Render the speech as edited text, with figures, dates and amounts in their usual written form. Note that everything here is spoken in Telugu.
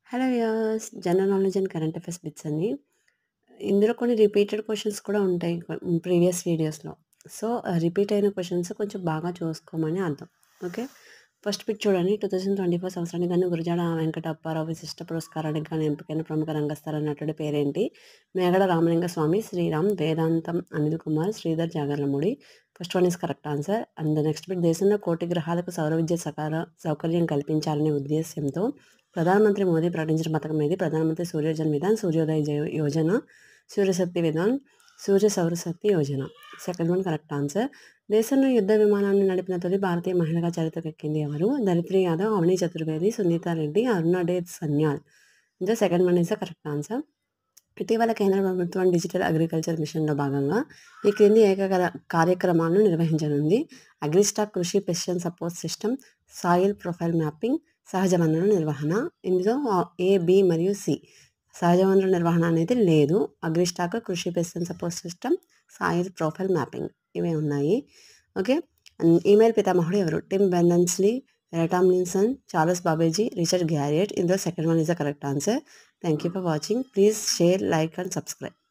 Hello as general knowledge and current affairs bits అండి. ఇందులో కొన్ని రిపీటెడ్ క్వశ్చన్స్ కూడా ఉంటాయి ప్రీవియస్ వీడియోస్‌లో. సో, రిపీట్ అయిన క్వశ్చన్స్ కొంచెం బాగా చూసుకోమని అర్థం. ఓకే. ఫస్ట్ బిట్ చూడండి. 2024 సంవత్సరానికి గాను గురజాడ వెంకట అప్పారావు విశిష్ట పురస్కారానికి గాను ఎంపికైన ప్రముఖ రంగస్థల నటుడి పేరేంటి? మేగడ రామలింగ స్వామి, శ్రీరామ్, వేదాంతం Anil Kumar, Sridhar Jagarlamudi. First one is correct answer. And next bit దేశంలో కోటి గ్రహాలకు సౌర విద్యుత్ సౌకర్యం కల్పించాలనే ఉద్దేశ్యంతో ప్రధానమంత్రి మోదీ ప్రకటించిన పథకం ఏది? ప్రధానమంత్రి సూర్యజన్ విధాన్, సూర్యోదయ యోజన, సూర్యశక్తి విధాన్, సూర్య సౌరశక్తి Yojana. Second one correct answer. దేశంలో యుద్ధ విమానాన్ని నడిపిన తొలి భారతీయ మహిళగా చరిత్రకెక్కింది ఎవరు? ధరిత్రి యాదవ్, అవని చతుర్వేది, సునీతా రెడ్డి, అరుణ డే సన్యాల్. ఇంకా second one is the correct answer. ఇటీవల కేంద్ర ప్రభుత్వం డిజిటల్ అగ్రికల్చర్ మిషన్లో భాగంగా ఈ క్రింది కార్యక్రమాలను నిర్వహించనుంది? AgriStack Krishi pesticide support system, soil profile mapping, సహజ వనరుల నిర్వహణ. ఇందులో ఏ, బి మరియు సి. సహజ వనరుల నిర్వహణ అనేది లేదు. Agristack, Krishi pesticide support system, soil profile mapping ఇవే ఉన్నాయి. ఓకే. ఈమెయిల్ పితామహుడు ఎవరు? Tim Berners Lee, Tomlinson, Charles Babbage, Richard Garriott. ఇందులో second one is the correct answer. Thank you for watching. Please share, like and subscribe.